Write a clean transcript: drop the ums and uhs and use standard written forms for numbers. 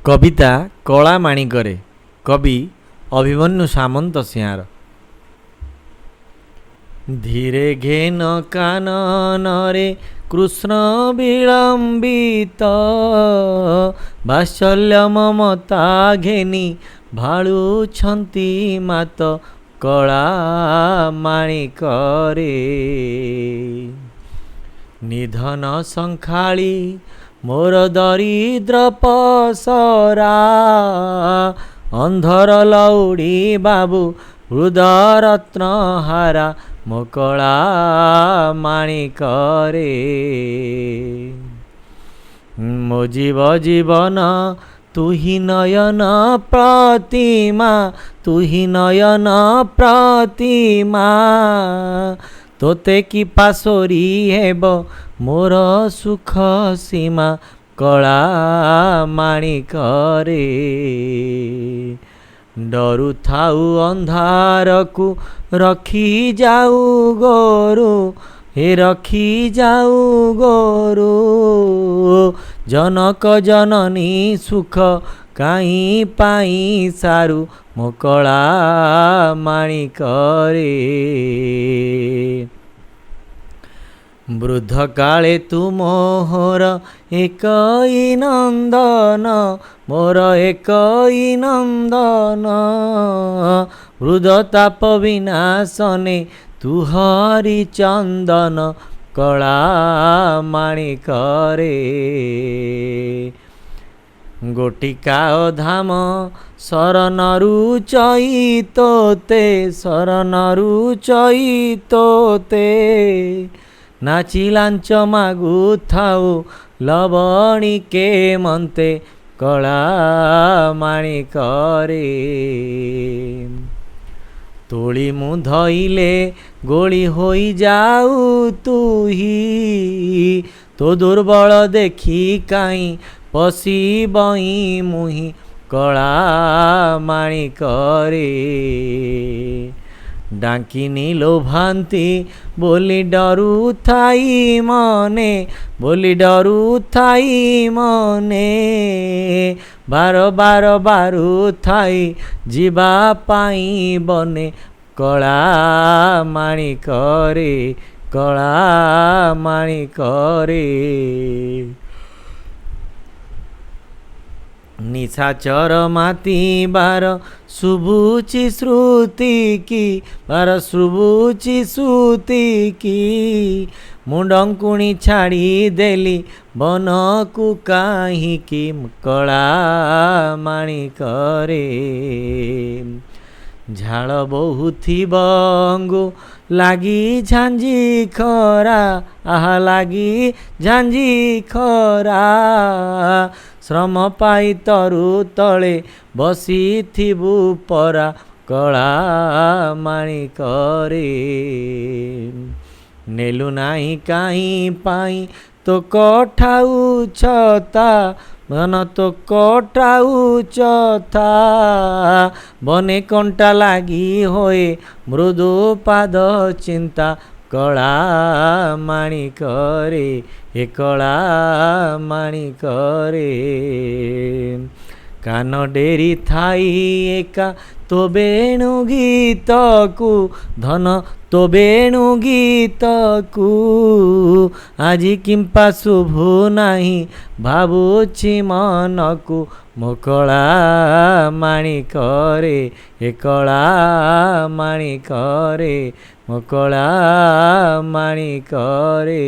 कविता कला माणिकरे कवि अभिमन्यु सामंत सिंहार। धीरे घेन काननरे कृष्ण विलंबित वात्सल्य ममता घेनी भाळुछंती मात कला माणिकरे। निधन संखाळी मोर दरिद्र पसरा अंधर लौड़ी बाबू हृदरत्न हारा मो कला माणिकरे। मो जीव जीवन तू ही नयन प्रतिमा तू ही नयन प्रतिमा तोते की पासोरी हेब मोर सुख सीमा कला माणिकरे। डरू थाऊ अंधार को रखी जाऊ गोरु हे रखी जाऊ गोरु जनक जननी सुख काई पाई सारू मो कला माणिकरे। वृद्ध काले तू मोहर एकई नंदन मोर एकई नंदन वृद्धताप विनाशने तू हरि चंदन कला माणिकरे। गोटिका धाम शरणरु चैतोते शरणरु चैतोते नाची लांच मागु थाऊ लवणी के मंते कला माणिकरे। तोली मु धइले गोली होई जाऊ तू ही तो दुर्बल देखी काई पसी बई मुही कला माणिकरे। डाकिनी लोभांती बोली डरू थाई मने बोली डरू थाई मने बार बार बारू थाई जीवा पाई बने कला माणिकरे कला माणिकरे। निशाचर माती बार शुभुची श्रुति की बार शुभुची श्रुति की मुंडंकुणी छाड़ी देली बन को काहींकी कला माणिकरे। झाड़ बहुथिब अंगु लागी झांझी खरा आहा लागी झांझी खरा श्रम पाई तरु तले बसी थिबु परा कला माणिकरे। नेलु नाही काई पाई तो कठाऊ छता मन तो कठाऊ छता बने कंटा लागी होए मृदु पाद चिंता कला माणिकरे हे कला माणिकरे। कान डेरी थाई एका तो बेणु गीत को धन तो बेणु गीत को आजी किंपा शुभु नाही भावुछि मन को मो कला माणिकरे हे कला माणिकरे मो कला माणिकरे।